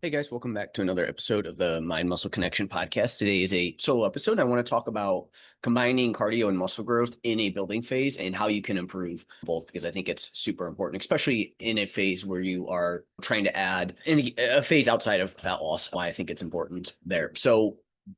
Hey guys, welcome back to another episode of the Mind Muscle Connection podcast. Today is a solo episode. I want to talk about combining cardio and muscle growth in a building phase and how you can improve both, because I think it's super important, especially in a phase where you are trying to add in a phase outside of fat loss. Why I think it's important there. So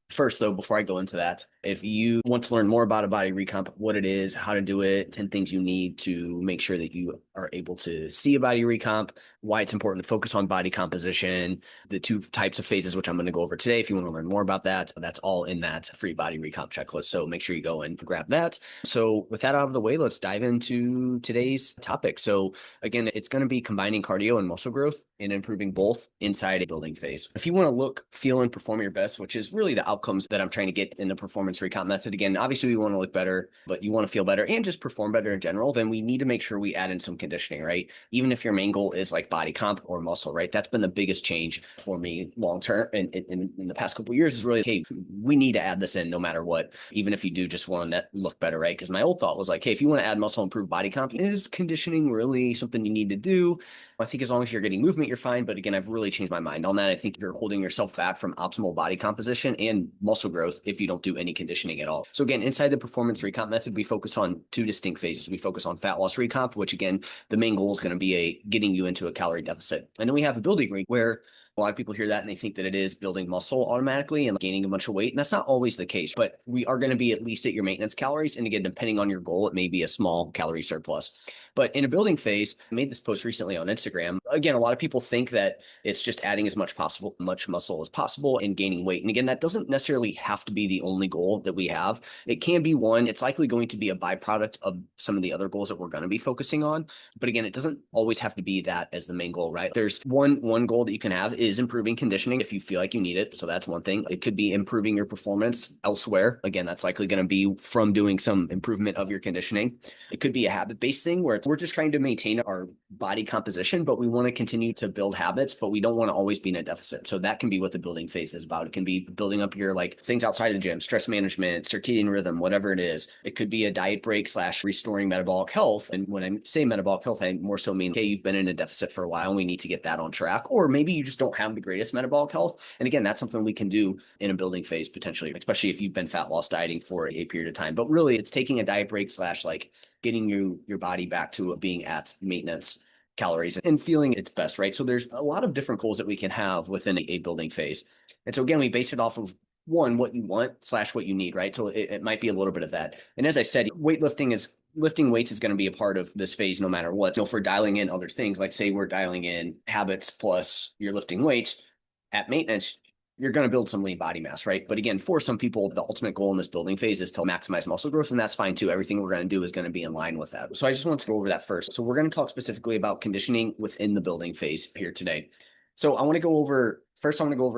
first, though, before I go into that, if you want to learn more about a body recomp, what it is, how to do it, 10 things you need to make sure that you are able to see a body recomp, why it's important to focus on body composition, the two types of phases, which I'm going to go over today. If you want to learn more about that, that's all in that free body recomp checklist. So make sure you go and grab that. So with that out of the way, let's dive into today's topic. So again, it's going to be combining cardio and muscle growth and improving both inside a building phase. If you want to look, feel, and perform your best, which is really the outcomes that I'm trying to get in the performance recomp method. Again, obviously we want to look better, but you want to feel better and just perform better in general, then we need to make sure we add in some conditioning, right? Even if your main goal is like body comp or muscle, right? That's been the biggest change for me long term and in the past couple of years is really, hey, we need to add this in no matter what, even if you do just want to look better, right? Because my old thought was like, hey, if you want to add muscle, improve body comp, is conditioning really something you need to do? I think as long as you're getting movement, you're fine. But again, I've really changed my mind on that. I think you're holding yourself back from optimal body composition and muscle growth if you don't do any conditioning at all. So again, inside the performance recomp method, we focus on two distinct phases. We focus on fat loss recomp, which again, the main goal is going to be getting you into a calorie deficit. And then we have a building recomp where a lot of people hear that and they think that it is building muscle automatically and gaining a bunch of weight. And that's not always the case, but we are going to be at least at your maintenance calories. And again, depending on your goal, it may be a small calorie surplus. But in a building phase, I made this post recently on Instagram. Again, a lot of people think that it's just adding as much muscle as possible and gaining weight. And again, that doesn't necessarily have to be the only goal that we have. It can be one. It's likely going to be a byproduct of some of the other goals that we're going to be focusing on. But again, it doesn't always have to be that as the main goal, right? There's one goal that you can have is improving conditioning if you feel like you need it. So that's one thing. It could be improving your performance elsewhere. Again, that's likely going to be from doing some improvement of your conditioning. It could be a habit-based thing where we're just trying to maintain our body composition, but we want to continue to build habits, but we don't want to always be in a deficit. So that can be what the building phase is about. It can be building up your like things outside of the gym, stress management, circadian rhythm, whatever it is. It could be a diet break / restoring metabolic health. And when I say metabolic health, I more so mean, okay, you've been in a deficit for a while and we need to get that on track. Or maybe you just don't have the greatest metabolic health. And again, that's something we can do in a building phase potentially, especially if you've been fat loss dieting for a period of time. But really, it's taking a diet break / like getting your body back to being at maintenance calories and feeling its best, right? So there's a lot of different goals that we can have within a building phase. And so again, we base it off of one, what you want / what you need, right? So it might be a little bit of that. And as I said, lifting weights is going to be a part of this phase no matter what. So if we're dialing in other things, like say we're dialing in habits plus you're lifting weights at maintenance, you're going to build some lean body mass, right? But again, for some people, the ultimate goal in this building phase is to maximize muscle growth, and that's fine too. Everything we're going to do is going to be in line with that. So I just want to go over that first. So we're going to talk specifically about conditioning within the building phase here today. So I want to go over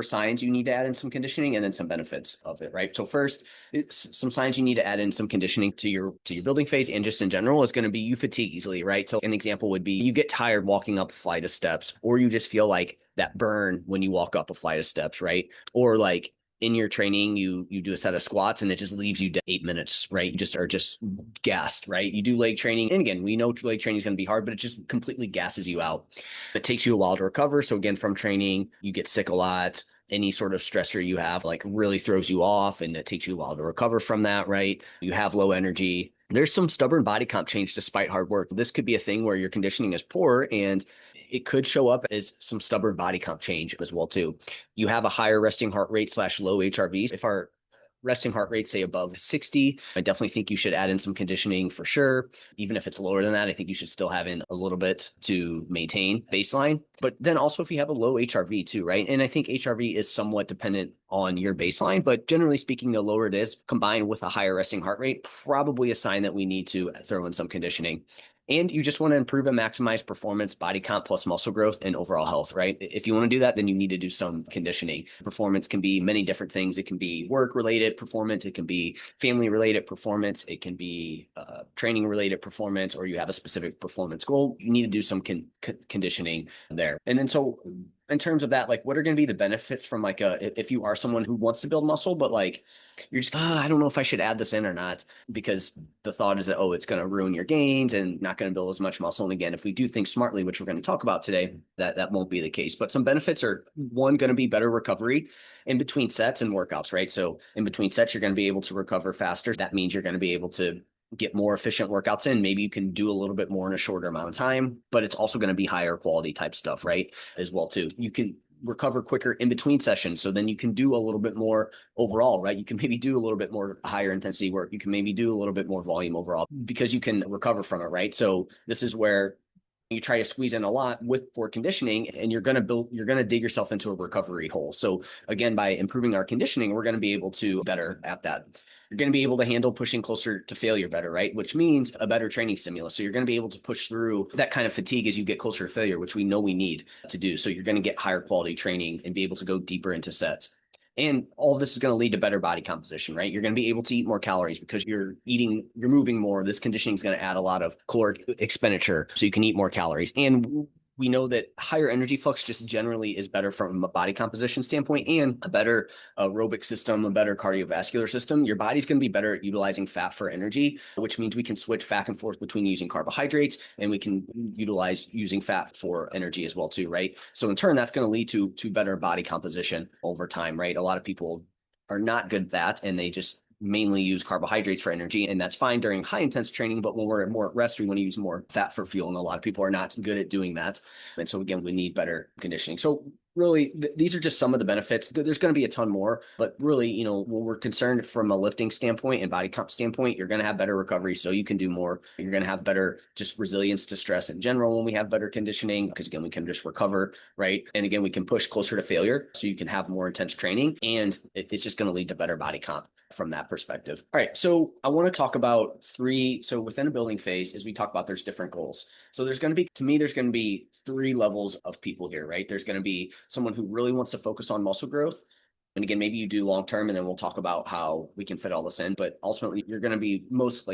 signs you need to add in some conditioning and then some benefits of it, right? So first, it's some signs you need to add in some conditioning to your building phase and just in general is going to be you fatigue easily, right? So an example would be you get tired walking up a flight of steps, or you just feel like that burn when you walk up a flight of steps, right? Or like in your training, you do a set of squats and it just leaves you 8 minutes, right? You just are just gassed, right? You do leg training. And again, we know leg training is going to be hard, but it just completely gasses you out. It takes you a while to recover. So again, from training, you get sick a lot. Any sort of stressor you have like really throws you off and it takes you a while to recover from that, right? You have low energy. There's some stubborn body comp change despite hard work. This could be a thing where your conditioning is poor and it could show up as some stubborn body comp change as well too. You have a higher resting heart rate / low HRV. If our resting heart rate, say above 60, I definitely think you should add in some conditioning for sure. Even if it's lower than that, I think you should still have in a little bit to maintain baseline. But then also if you have a low HRV too, right? And I think HRV is somewhat dependent on your baseline, but generally speaking, the lower it is combined with a higher resting heart rate, probably a sign that we need to throw in some conditioning. And you just want to improve and maximize performance, body comp plus muscle growth and overall health, right? If you want to do that, then you need to do some conditioning. Performance can be many different things. It can be work related performance. It can be family related performance. It can be training related performance, or you have a specific performance goal. You need to do some conditioning there. And then so in terms of that, like what are going to be the benefits from like if you are someone who wants to build muscle, but like you're just, I don't know if I should add this in or not, because the thought is that, oh, it's going to ruin your gains and not going to build as much muscle. And again, if we do things smartly, which we're going to talk about today, that won't be the case. But some benefits are, one, going to be better recovery in between sets and workouts, right? So in between sets, you're going to be able to recover faster. That means you're going to be able to get more efficient workouts in. Maybe you can do a little bit more in a shorter amount of time, but it's also going to be higher quality type stuff, right? As well, too. You can recover quicker in between sessions. So then you can do a little bit more overall, right? You can maybe do a little bit more higher intensity work. You can maybe do a little bit more volume overall because you can recover from it, right? So this is where you try to squeeze in a lot with poor conditioning, and you're going to dig yourself into a recovery hole. So again, by improving our conditioning, we're going to be able to better at that. You're going to be able to handle pushing closer to failure better, right? Which means a better training stimulus. So you're going to be able to push through that kind of fatigue as you get closer to failure, which we know we need to do. So you're going to get higher quality training and be able to go deeper into sets. And all of this is going to lead to better body composition, right? You're going to be able to eat more calories because you're moving more. This conditioning is going to add a lot of caloric expenditure, so you can eat more calories. And we know that higher energy flux just generally is better from a body composition standpoint and a better aerobic system, a better cardiovascular system. Your body's going to be better at utilizing fat for energy, which means we can switch back and forth between using carbohydrates and we can utilize using fat for energy as well too, right? So in turn, that's going to lead to better body composition over time, right? A lot of people are not good at that and they just mainly use carbohydrates for energy, and that's fine during high intense training, but when we're more at rest, we want to use more fat for fuel, and a lot of people are not good at doing that. And so again, we need better conditioning. So really, these are just some of the benefits. There's going to be a ton more, but really, when we're concerned from a lifting standpoint and body comp standpoint, you're going to have better recovery, so you can do more. You're going to have better just resilience to stress in general when we have better conditioning, because again, we can just recover, right? And again, we can push closer to failure, so you can have more intense training, and it's just going to lead to better body comp from that perspective. All right, so I want to talk about so within a building phase, as we talk about, there's different goals. So there's going to be three levels of people here, right? There's going to be someone who really wants to focus on muscle growth. And again, maybe you do long term, and then we'll talk about how we can fit all this in. But ultimately, you're going to be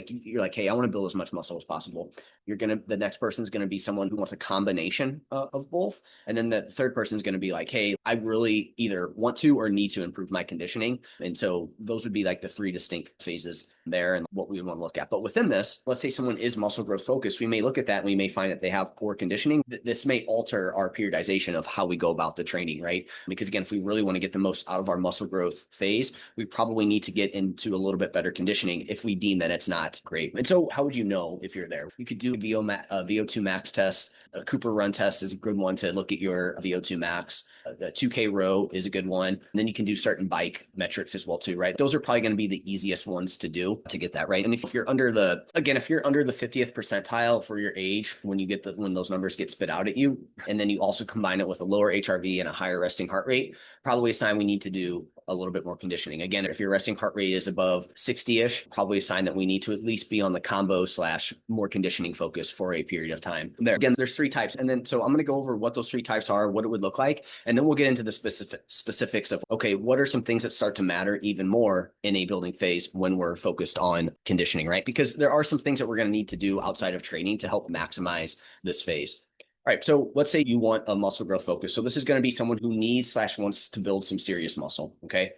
you're like, hey, I want to build as much muscle as possible. The next person is going to be someone who wants a combination of both. And then the third person is going to be like, hey, I really either want to or need to improve my conditioning. And so those would be like the three distinct phases there and what we would want to look at. But within this, let's say someone is muscle growth focused, we may look at that and we may find that they have poor conditioning. This may alter our periodization of how we go about the training, right? Because again, if we really want to get the most out of our muscle growth phase, we probably need to get into a little bit better conditioning if we deem that it's not great. And so how would you know if you're there? You could do a VO2 max test. A Cooper run test is a good one to look at your VO2 max. The 2K row is a good one. And then you can do certain bike metrics as well too, right? Those are probably going to be the easiest ones to do to get that right. And if you're under the 50th percentile for your age, when those numbers get spit out at you, and then you also combine it with a lower HRV and a higher resting heart rate, probably a sign we need to do a little bit more conditioning. Again, if your resting heart rate is above 60-ish, probably a sign that we need to at least be on the combo / more conditioning focus for a period of time. There again, there's three types. And then so I'm going to go over what those three types are, what it would look like, and then we'll get into the specifics of, okay, what are some things that start to matter even more in a building phase when we're focused on conditioning, right? Because there are some things that we're going to need to do outside of training to help maximize this phase. All right, so let's say you want a muscle growth focus. So this is going to be someone who needs / wants to build some serious muscle, okay?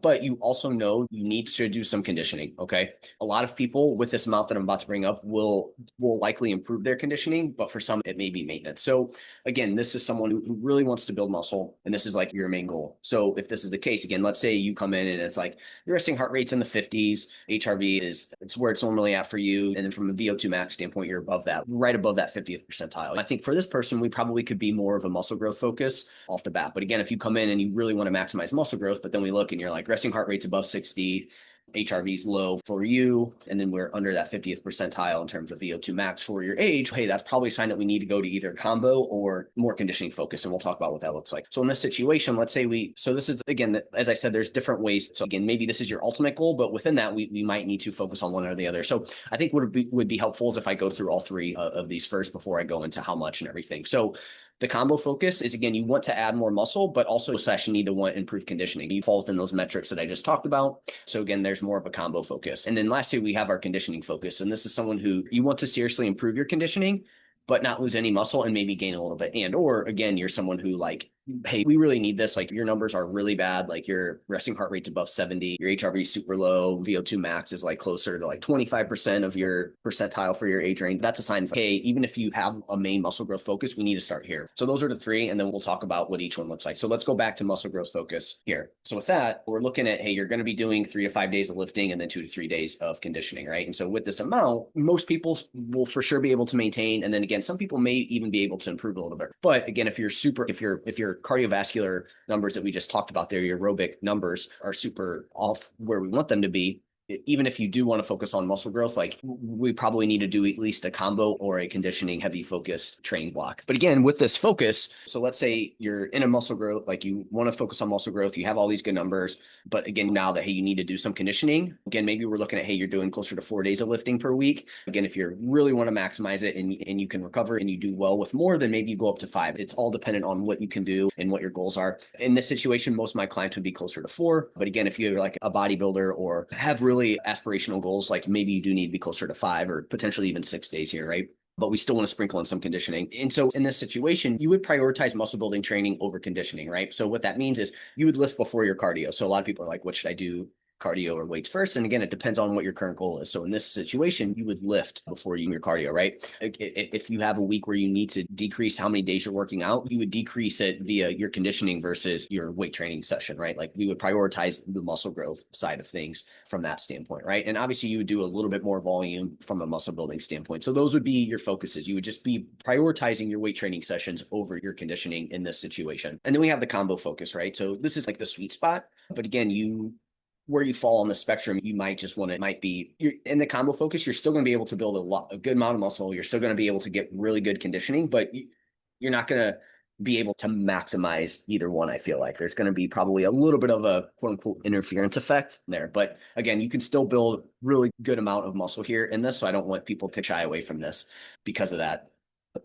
But you also know you need to do some conditioning, okay? A lot of people with this amount that I'm about to bring up will likely improve their conditioning, but for some, it may be maintenance. So again, this is someone who really wants to build muscle, and this is like your main goal. So if this is the case, again, let's say you come in and it's like your resting heart rate's in the 50s, HRV it's where it's normally at for you, and then from a VO2 max standpoint, you're above that, right above that 50th percentile. I think for this person, we probably could be more of a muscle growth focus off the bat. But again, if you come in and you really want to maximize muscle growth, but then we look and you're like, resting heart rate's above 60, HRV's low for you, and then we're under that 50th percentile in terms of VO2 max for your age, hey, that's probably a sign that we need to go to either combo or more conditioning focus, and we'll talk about what that looks like. So in this situation, let's say this is, again, as I said, there's different ways. So again, maybe this is your ultimate goal, but within that, we might need to focus on one or the other. So I think what would be helpful is if I go through all three of these first before I go into how much and everything. So the combo focus is, again, you want to add more muscle, but also you need to want improved conditioning. You fall within those metrics that I just talked about. So again, there's more of a combo focus. And then lastly, we have our conditioning focus. And this is someone who you want to seriously improve your conditioning, but not lose any muscle and maybe gain a little bit. Or again, you're someone who hey, we really need this. Like your numbers are really bad. Like your resting heart rate's above 70, your HRV is super low, VO2 max is like closer to like 25% of your percentile for your age range. That's a sign. It's like, hey, even if you have a main muscle growth focus, we need to start here. So those are the three, and then we'll talk about what each one looks like. So let's go back to muscle growth focus here. So with that, we're looking at, hey, you're going to be doing 3 to 5 days of lifting and then 2 to 3 days of conditioning, right? And so with this amount, most people will for sure be able to maintain. And then again, some people may even be able to improve a little bit. But again, if your cardiovascular numbers that we just talked about there, your aerobic numbers are super off where we want them to be, even if you do want to focus on muscle growth, like we probably need to do at least a combo or a conditioning heavy focused training block. But again, with this focus, so let's say you're in a muscle growth, like you want to focus on muscle growth, you have all these good numbers, but again, now that, hey, you need to do some conditioning. Again, maybe we're looking at, hey, you're doing closer to 4 days of lifting per week. Again, if you really want to maximize it and you can recover and you do well with more, then maybe you go up to 5. It's all dependent on what you can do and what your goals are. In this situation, most of my clients would be closer to 4. But again, if you're like a bodybuilder or have really aspirational goals, like maybe you do need to be closer to 5 or potentially even 6 days here, right? But we still want to sprinkle in some conditioning. And so in this situation, you would prioritize muscle building training over conditioning, right? So what that means is you would lift before your cardio. So a lot of people are like, what should I do? Cardio or weights first? And again, it depends on what your current goal is. So in this situation, you would lift before you do your cardio, right? If you have a week where you need to decrease how many days you're working out, you would decrease it via your conditioning versus your weight training session, right? Like we would prioritize the muscle growth side of things from that standpoint, right? And obviously you would do a little bit more volume from a muscle building standpoint. So those would be your focuses. You would just be prioritizing your weight training sessions over your conditioning in this situation. And then we have the combo focus, right? So this is like the sweet spot. But again, where you fall on the spectrum, you might just want to, might be you're in the combo focus, you're still going to be able to build a good amount of muscle. You're still going to be able to get really good conditioning, but you're not going to be able to maximize either one. I feel like there's going to be probably a little bit of a quote unquote interference effect there. But again, you can still build really good amount of muscle here in this. So I don't want people to shy away from this because of that.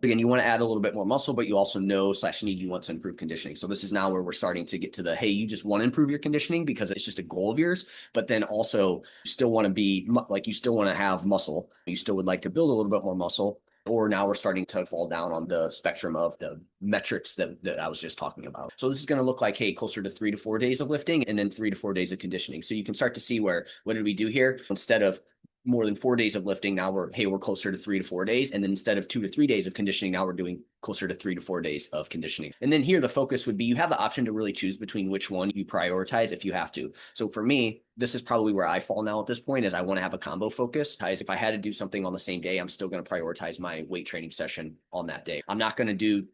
Again, you want to add a little bit more muscle, but you also know / need you want to improve conditioning. So this is now where we're starting to get to the, hey, you just want to improve your conditioning because it's just a goal of yours, but then also you still want to be like, you still want to have muscle. You still would like to build a little bit more muscle. Or now we're starting to fall down on the spectrum of the metrics that I was just talking about. So this is going to look like, hey, closer to 3 to 4 days of lifting and then 3 to 4 days of conditioning. So you can start to see where, what did we do here? Instead of more than 4 days of lifting, now we're closer to 3 to 4 days. And then instead of 2 to 3 days of conditioning, now we're doing closer to 3 to 4 days of conditioning. And then here, the focus would be, you have the option to really choose between which one you prioritize if you have to. So for me, this is probably where I fall now at this point, is I want to have a combo focus. If I had to do something on the same day, I'm still going to prioritize my weight training session on that day. I'm not going to do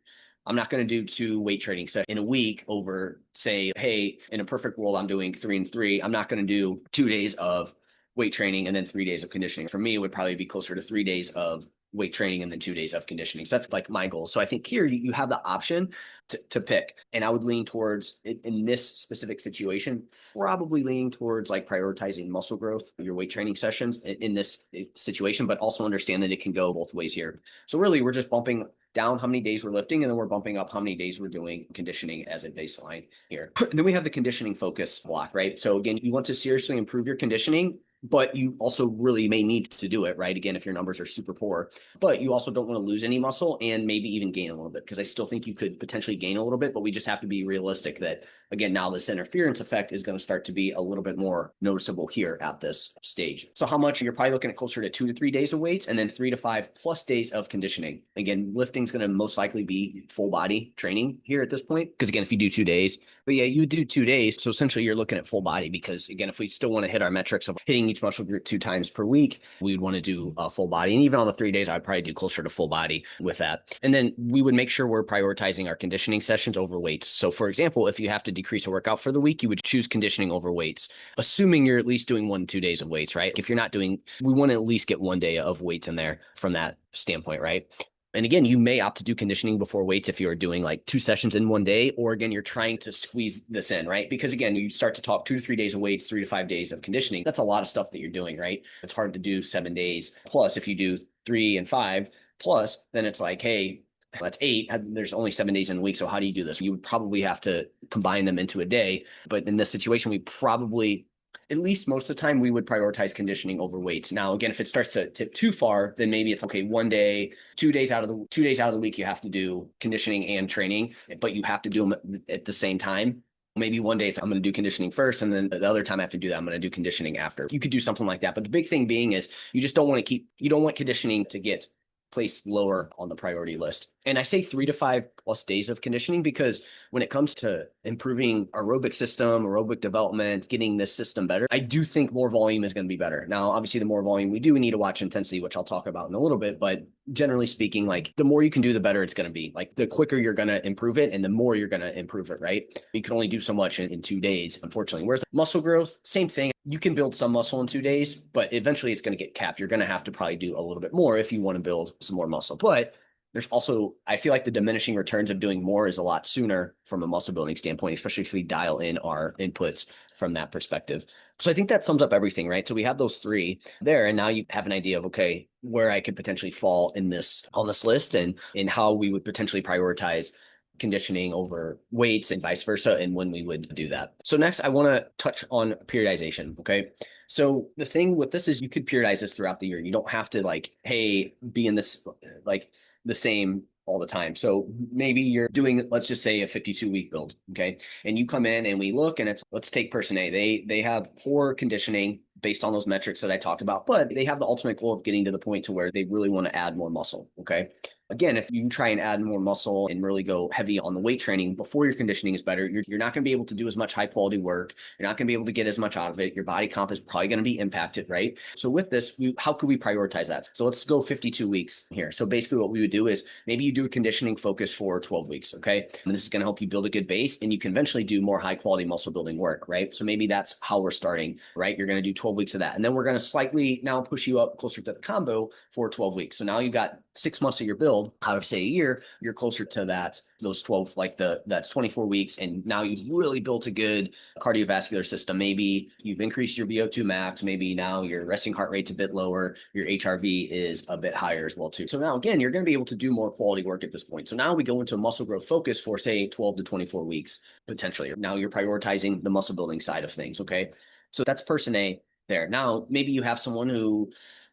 2 weight training sessions in a week over, say, hey, in a perfect world, I'm doing 3 and 3. I'm not going to do 2 days of weight training and then 3 days of conditioning. For me, it would probably be closer to 3 days of weight training and then 2 days of conditioning. So that's like my goal. So I think here you have the option to pick. And I would lean towards, in this specific situation, probably leaning towards like prioritizing muscle growth, your weight training sessions in this situation, but also understand that it can go both ways here. So really, we're just bumping down how many days we're lifting, and then we're bumping up how many days we're doing conditioning as a baseline here. And then we have the conditioning focus block, right? So again, you want to seriously improve your conditioning, but you also really may need to do it, right? Again, if your numbers are super poor, but you also don't want to lose any muscle and maybe even gain a little bit, because I still think you could potentially gain a little bit, but we just have to be realistic that, again, now this interference effect is going to start to be a little bit more noticeable here at this stage. So how much? You're probably looking at closer to 2 to 3 days of weights and then 3 to 5 plus days of conditioning. Again, lifting is going to most likely be full body training here at this point, because again, if you do 2 days, but yeah, you do 2 days. So essentially you're looking at full body, because again, if we still want to hit our metrics of hitting each muscle group 2 times per week, we would want to do a full body. And even on the 3 days, I'd probably do closer to full body with that. And then we would make sure we're prioritizing our conditioning sessions over weights. So for example, if you have to decrease a workout for the week, you would choose conditioning over weights, assuming you're at least doing 1 2 days of weights, right? If you're not doing, we want to at least get 1 day of weights in there from that standpoint, right? And again, you may opt to do conditioning before weights if you're doing like 2 sessions in 1 day, or again, you're trying to squeeze this in, right? Because again, you start to talk 2 to 3 days of weights, 3 to 5 days of conditioning. That's a lot of stuff that you're doing, right? It's hard to do 7 days. Plus, if you do 3 and 5 plus, then it's like, hey, that's 8. There's only 7 days in a week. So how do you do this? You would probably have to combine them into a day. But in this situation, we probably, at least most of the time, we would prioritize conditioning over weights. Now, again, if it starts to tip too far, then maybe it's okay. One day, 2 days out of the 2 days out of the week, you have to do conditioning and training, but you have to do them at the same time. Maybe one day I'm going to do conditioning first, and then the other time I have to do that, I'm going to do conditioning after. You could do something like that. But the big thing being is you just don't want to you don't want conditioning to get placed lower on the priority list. And I say 3 to 5+ days of conditioning because when it comes to improving aerobic system, aerobic development, getting this system better, I do think more volume is going to be better. Now, obviously, the more volume we do, we need to watch intensity, which I'll talk about in a little bit. But generally speaking, like the more you can do, the better it's going to be. Like the quicker you're going to improve it and the more you're going to improve it, right? You can only do so much in 2 days, unfortunately. Whereas muscle growth, same thing. You can build some muscle in 2 days, but eventually it's going to get capped. You're going to have to probably do a little bit more if you want to build some more muscle. But there's also, I feel like the diminishing returns of doing more is a lot sooner from a muscle building standpoint, especially if we dial in our inputs from that perspective. So I think that sums up everything, right? So we have those three there, and now you have an idea of, okay, where I could potentially fall in this on this list and how we would potentially prioritize conditioning over weights and vice versa, and when we would do that. So next, I want to touch on periodization. Okay. So the thing with this is you could periodize this throughout the year. You don't have to like, hey, be in this like the same all the time. So maybe you're doing, let's just say a 52-week build. Okay. And you come in and we look and let's take person A. They have poor conditioning based on those metrics that I talked about, but they have the ultimate goal of getting to the point to where they really want to add more muscle. Okay. Again, if you try and add more muscle and really go heavy on the weight training before your conditioning is better, you're not going to be able to do as much high quality work. You're not going to be able to get as much out of it. Your body comp is probably going to be impacted, right? So with this, how could we prioritize that? So let's go 52 weeks here. So basically what we would do is maybe you do a conditioning focus for 12 weeks, okay? And this is going to help you build a good base and you can eventually do more high quality muscle building work, right? So maybe that's how we're starting, right? You're going to do 12 weeks of that. And then we're going to slightly now push you up closer to the combo for 12 weeks. So now you got 6 months of your build out of say a year, you're closer to those 12, like that's 24 weeks. And now you've really built a good cardiovascular system. Maybe you've increased your VO2 max. Maybe now your resting heart rate's a bit lower. Your HRV is a bit higher as well too. So now again, you're going to be able to do more quality work at this point. So now we go into a muscle growth focus for say 12 to 24 weeks, potentially. Now you're prioritizing the muscle building side of things. Okay. So that's person A there. Now, maybe you have someone who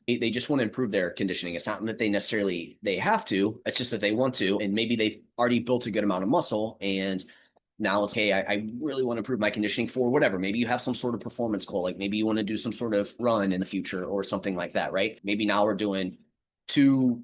they just want to improve their conditioning. It's not that they have to, it's just that they want to. And maybe they've already built a good amount of muscle and now it's, hey, I really want to improve my conditioning for whatever. Maybe you have some sort of performance goal, like maybe you want to do some sort of run in the future or something like that, right? Maybe now we're doing two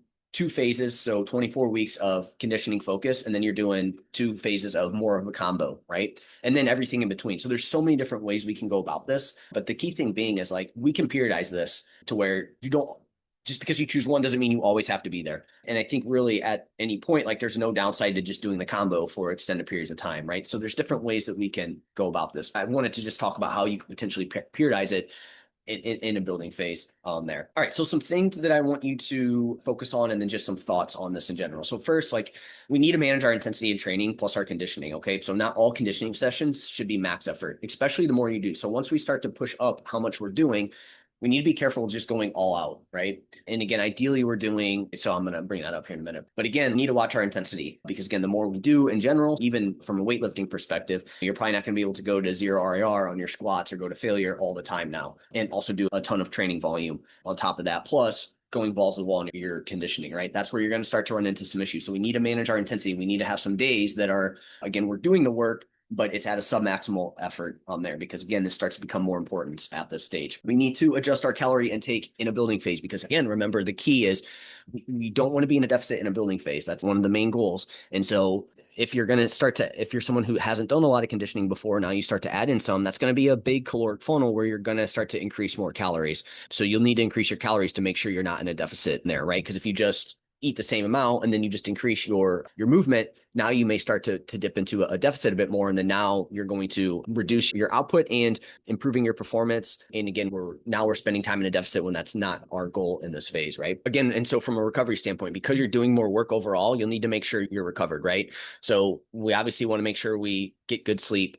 phases, so 24 weeks of conditioning focus, and then you're doing 2 phases of more of a combo, right? And then everything in between. So there's so many different ways we can go about this, but the key thing being is like we can periodize this to where you don't, just because you choose one doesn't mean you always have to be there. And I think really at any point, like there's no downside to just doing the combo for extended periods of time, right? So there's different ways that we can go about this. I wanted to just talk about how you could potentially periodize it in a building phase there. All right. So some things that I want you to focus on and then just some thoughts on this in general. So first, like we need to manage our intensity in training plus our conditioning. Okay. So not all conditioning sessions should be max effort, especially the more you do. So once we start to push up how much we're doing, we need to be careful just going all out, right? And again, ideally we're doing, so I'm going to bring that up here in a minute. But again, we need to watch our intensity because again, the more we do in general, even from a weightlifting perspective, you're probably not going to be able to go to 0 RIR on your squats or go to failure all the time now. And also do a ton of training volume on top of that. Plus going balls to the wall in your conditioning, right? That's where you're going to start to run into some issues. So we need to manage our intensity. We need to have some days that are, again, we're doing the work, but it's at a submaximal effort on there because again, this starts to become more important at this stage. We need to adjust our calorie intake in a building phase because again, remember the key is we don't want to be in a deficit in a building phase. That's one of the main goals. And so if you're going to if you're someone who hasn't done a lot of conditioning before, now you start to add in some, that's going to be a big caloric funnel where you're going to start to increase more calories. So you'll need to increase your calories to make sure you're not in a deficit in there, right? Because if you just eat the same amount and then you just increase your movement, now you may start to dip into a deficit a bit more. And then now you're going to reduce your output and improving your performance. And again, we're spending time in a deficit when that's not our goal in this phase, right? Again, and so from a recovery standpoint, because you're doing more work overall, you'll need to make sure you're recovered, right? So we obviously want to make sure we get good sleep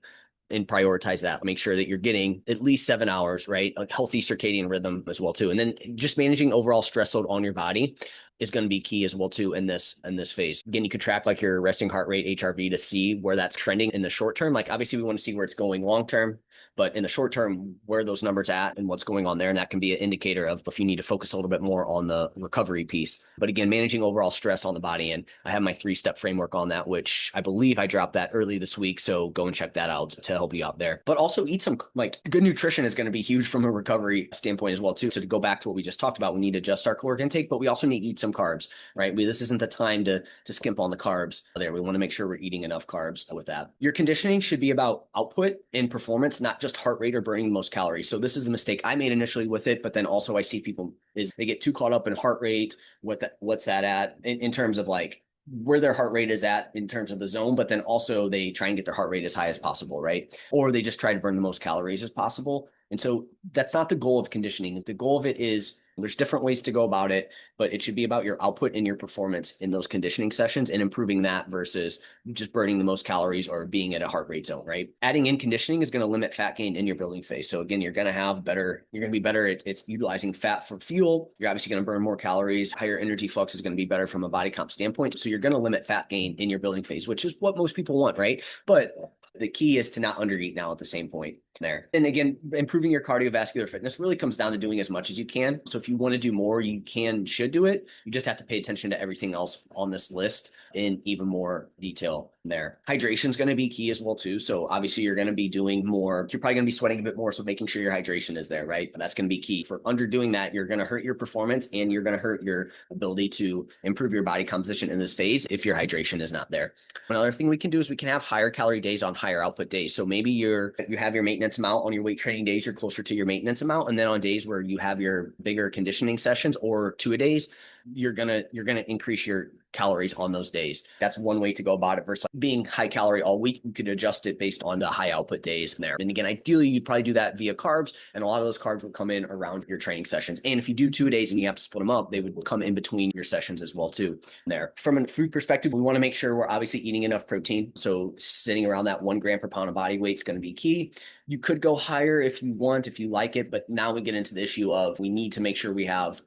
and prioritize that. Make sure that you're getting at least 7 hours, right? A healthy circadian rhythm as well too. And then just managing overall stress load on your body. is going to be key as well too in this phase. Again, you could track like your resting heart rate HRV to see where that's trending in the short term. Like obviously we want to see where it's going long term, but in the short term, where are those numbers at and what's going on there? And that can be an indicator of if you need to focus a little bit more on the recovery piece. But again, managing overall stress on the body. And I have my 3-step framework on that, which I believe I dropped that early this week. So go and check that out to help you out there. But also eat some, like, good nutrition is going to be huge from a recovery standpoint as well too. So to go back to what we just talked about, we need to adjust our caloric intake, but we also need to eat some carbs, right? This isn't the time to skimp on the carbs there. We want to make sure we're eating enough carbs with that. Your conditioning should be about output and performance, not just heart rate or burning the most calories. So this is a mistake I made initially with it, but then also I see people is they get too caught up in heart rate, what's that at in terms of like where their heart rate is at in terms of the zone, but then also they try and get their heart rate as high as possible, right? Or they just try to burn the most calories as possible. And so that's not the goal of conditioning. The goal of it is there's different ways to go about it, but it should be about your output and your performance in those conditioning sessions and improving that versus just burning the most calories or being at a heart rate zone, right? Adding in conditioning is going to limit fat gain in your building phase. So again, you're going to be better at it's utilizing fat for fuel. You're obviously going to burn more calories. Higher energy flux is going to be better from a body comp standpoint. So you're going to limit fat gain in your building phase, which is what most people want, right? But the key is to not undereat now at the same point there. And again, improving your cardiovascular fitness really comes down to doing as much as you can. So if you want to do more, you should do it. You just have to pay attention to everything else on this list in even more detail there. Hydration is going to be key as well too. So obviously you're going to be doing more. You're probably going to be sweating a bit more. So making sure your hydration is there, right? But that's going to be key. For underdoing that, you're going to hurt your performance and you're going to hurt your ability to improve your body composition in this phase if your hydration is not there. Another thing we can do is we can have higher calorie days on higher output days. So maybe you have your maintenance amount on your weight training days, you're closer to your maintenance amount. And then on days where you have your bigger conditioning sessions or two-a-days, you're gonna increase your calories on those days. That's one way to go about it versus being high calorie all week. You could adjust it based on the high output days there. And again, ideally, you'd probably do that via carbs. And a lot of those carbs would come in around your training sessions. And if you do 2 days and you have to split them up, they would come in between your sessions as well too there. From a food perspective, we want to make sure we're obviously eating enough protein. So sitting around that 1 gram per pound of body weight is going to be key. You could go higher if you want, if you like it. But now we get into the issue of we need to make sure we have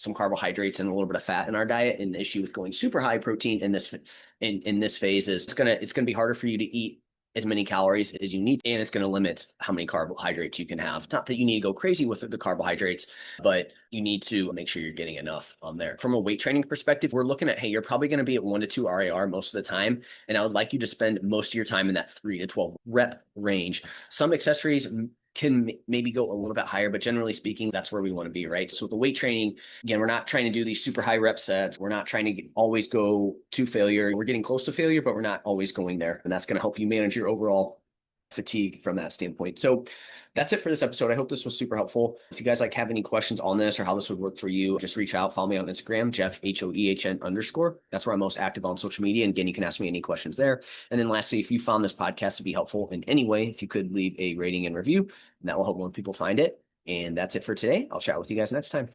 some carbohydrates and a little bit of fat in our diet. And the issue with going super high protein in this phase is it's gonna be harder for you to eat as many calories as you need, and it's going to limit how many carbohydrates you can have. Not that you need to go crazy with the carbohydrates, but you need to make sure you're getting enough on there. From a weight training perspective, we're looking at, hey, you're probably going to be at 1 to 2 RAR most of the time. And I would like you to spend most of your time in that 3 to 12 rep range. Some accessories can maybe go a little bit higher, but generally speaking, that's where we want to be, right? So the weight training, again, we're not trying to do these super high rep sets. We're not trying to always go to failure. We're getting close to failure, but we're not always going there. And that's going to help you manage your overall fatigue from that standpoint. So that's it for this episode. I hope this was super helpful. If you guys have any questions on this or how this would work for you, just reach out, follow me on Instagram, Jeff, HOEHN_. That's where I'm most active on social media. And again, you can ask me any questions there. And then lastly, if you found this podcast to be helpful in any way, if you could leave a rating and review, that will help more people find it. And that's it for today. I'll chat with you guys next time.